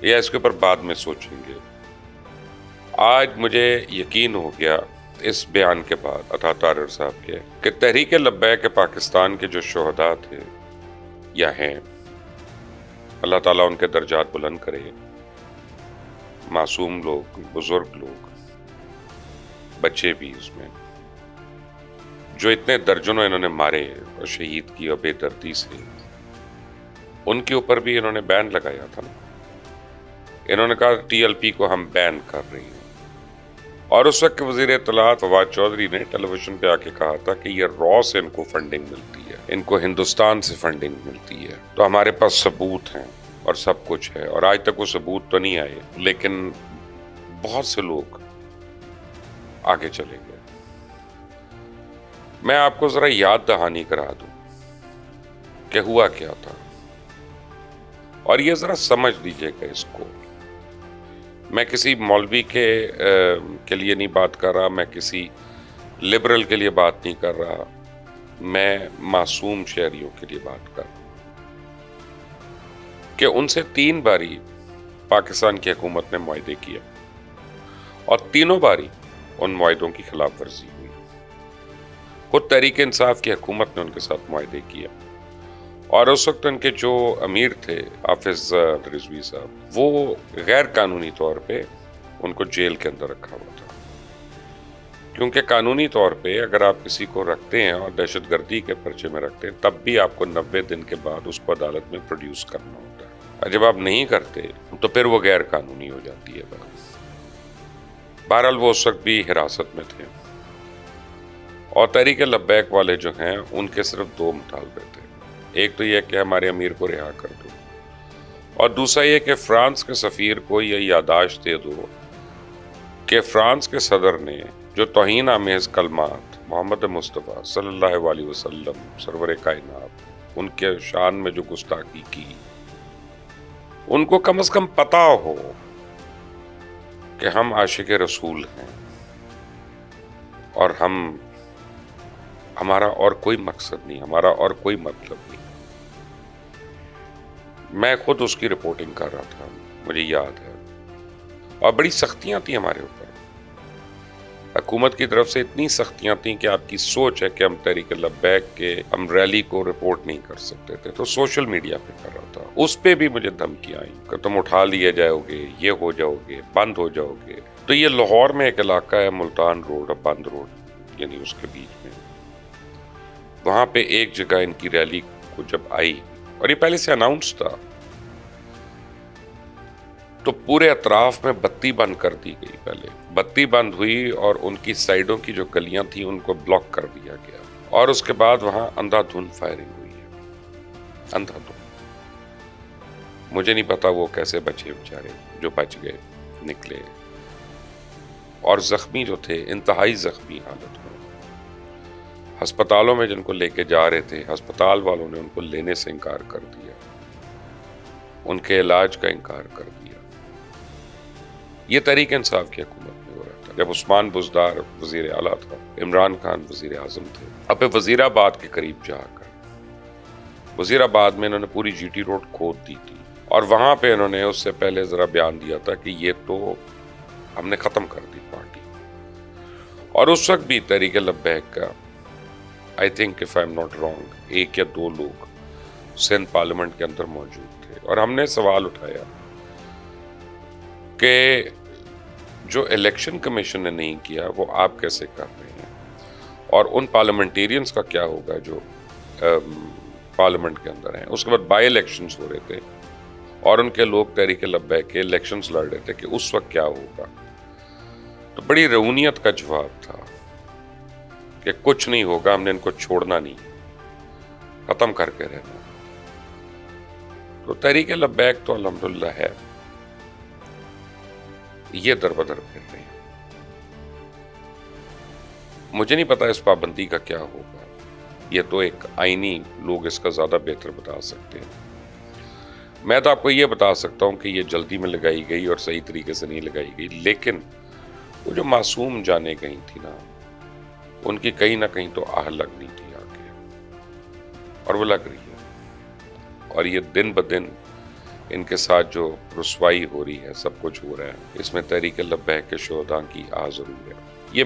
یا اس کے اوپر بعد میں سوچیں گے؟ آج مجھے یقین ہو گیا اس بیان کے بعد عطا طاہر صاحب کے کہ تحریک لبیک پاکستان کے جو شہداء تھے یا ہیں، اللہ تعالیٰ ان کے درجات بلند کرے، معصوم لوگ، بزرگ لوگ، بچے بھی اس میں، جو اتنے درجنوں انہوں نے مارے اور شہید کیا بے دردی سے، ان کے اوپر بھی انہوں نے بین لگایا تھا نا۔ انہوں نے کہا ٹی ایل پی کو ہم بین کر رہے ہیں، اور اس وقت وزیر اطلاعات فواد چودھری نے ٹیلی ویژن پہ آ کے کہا تھا کہ یہ را سے ان کو فنڈنگ ملتی ہے، ان کو ہندوستان سے فنڈنگ ملتی ہے۔ تو ہمارے پاس ثبوت ہیں اور سب کچھ ہے، اور آج تک وہ ثبوت تو نہیں آئے، لیکن بہت سے لوگ آگے چلے گئے۔ میں آپ کو ذرا یاد دہانی کرا دوں کہ ہوا کیا تھا، اور یہ ذرا سمجھ لیجئے گا اس کو۔ میں کسی مولوی کے لیے نہیں بات کر رہا، میں کسی لبرل کے لیے بات نہیں کر رہا، میں معصوم شہریوں کے لیے بات کر رہا ہوں کہ ان سے 3 باری پاکستان کی حکومت نے معاہدے کیا، اور تینوں باری ان معاہدوں کی خلاف ورزی ہوئی۔ خود تحریک انصاف کی حکومت نے ان کے ساتھ معاہدے کیا، اور اس وقت ان کے جو امیر تھے حافظ رضوی صاحب، وہ غیر قانونی طور پہ ان کو جیل کے اندر رکھا ہوا تھا، کیونکہ قانونی طور پہ اگر آپ کسی کو رکھتے ہیں اور دہشت گردی کے پرچے میں رکھتے ہیں، تب بھی آپ کو 90 دن کے بعد اس کو عدالت میں پروڈیوس کرنا ہوتا ہے، اور جب آپ نہیں کرتے تو پھر وہ غیر قانونی ہو جاتی ہے بات۔ بہرحال وہ اس وقت بھی حراست میں تھے، اور تحریک لبیک والے جو ہیں ان کے صرف 2 مطالبے تھے۔ ایک تو یہ کہ ہمارے امیر کو رہا کر دو، اور دوسرا یہ کہ فرانس کے سفیر کو یہ یادداشت دے دو کہ فرانس کے صدر نے جو توہین آمیز کلمات محمد مصطفیٰ صلی اللہ علیہ وسلم سرور کائنات ان کے شان میں جو گستاخی کی، ان کو کم از کم پتا ہو کہ ہم عاشق رسول ہیں، اور ہمارا اور کوئی مقصد نہیں، ہمارا اور کوئی مطلب نہیں۔ میں خود اس کی رپورٹنگ کر رہا تھا، مجھے یاد ہے، اور بڑی سختیاں تھیں ہمارے اوپر، حکومت کی طرف سے اتنی سختیاں تھیں کہ آپ کی سوچ ہے کہ ہم تحریک لبیک کے ہم ریلی کو رپورٹ نہیں کر سکتے تھے، تو سوشل میڈیا پہ کر رہا تھا، اس پہ بھی مجھے دھمکیاں آئیں کہ تم اٹھا لیے جاؤ گے، یہ ہو جاؤ گے، بند ہو جاؤ گے۔ تو یہ لاہور میں ایک علاقہ ہے ملتان روڈ اور بند روڈ، یعنی اس کے بیچ میں، وہاں پہ ایک جگہ ان کی ریلی کو جب آئی، اور یہ پہلے سے اناؤنس تھا، تو پورے اطراف میں بتی بند کر دی گئی۔ پہلے بتی بند ہوئی اور ان کی سائیڈوں کی جو گلیاں تھیں ان کو بلاک کر دیا گیا، اور اس کے بعد وہاں اندھا دھند فائرنگ ہوئی ہے، اندھا دھند۔ مجھے نہیں پتا وہ کیسے بچے بیچارے، جو بچ گئے نکلے، اور زخمی جو تھے انتہائی زخمی حالت میں ہسپتالوں میں جن کو لے کے جا رہے تھے، ہسپتال والوں نے ان کو لینے سے انکار کر دیا، ان کے علاج کا انکار کر دیا۔ یہ تحریک انصاف کی حکومت میں ہو رہا تھا، جب عثمان بزدار وزیر اعلیٰ تھا، عمران خان وزیر اعظم تھے۔ اب وزیر آباد کے قریب جا کر وزیر آباد میں انہوں نے پوری جی ٹی روڈ کھود دی تھی، اور وہاں پہ انہوں نے اس سے پہلے ذرا بیان دیا تھا کہ یہ تو ہم نے ختم کر دی پارٹی، اور اس وقت بھی تحریک لبیک کا I think if I am not wrong 1 یا 2 لوگ سندھ پارلیمنٹ کے اندر موجود تھے، اور ہم نے سوال اٹھایا کہ جو الیکشن کمیشن نے نہیں کیا وہ آپ کیسے کر رہے ہیں، اور ان پارلیمنٹیرینز کا کیا ہوگا جو پارلیمنٹ کے اندر ہیں۔ اس کے بعد بائی الیکشنز ہو رہے تھے، اور ان کے لوگ تحریک لبیک کے الیکشنز لڑ رہے تھے کہ اس وقت کیا ہوگا۔ تو بڑی رعونیت کا جواب تھا کہ کچھ نہیں ہوگا، ہم نے ان کو چھوڑنا نہیں، ختم کر کے رہنا۔ تو تحریک لبیک تو الحمدللہ ہے، یہ در بدر پھر رہی ہے۔ مجھے نہیں پتا اس پابندی کا کیا ہوگا، یہ تو ایک آئینی لوگ اس کا زیادہ بہتر بتا سکتے ہیں۔ میں تو آپ کو یہ بتا سکتا ہوں کہ یہ جلدی میں لگائی گئی اور صحیح طریقے سے نہیں لگائی گئی، لیکن وہ جو معصوم جانیں گئی تھی نا، ان کی کہیں نہ کہیں تو آہ لگنی تھی آگے، اور وہ لگ رہی ہے، اور یہ دن بدن ان کے ساتھ جو رسوائی ہو رہی ہے، سب کچھ ہو رہا ہے، اس میں تحریک لبیک کے شہداء کی ضرور ہے۔ یہ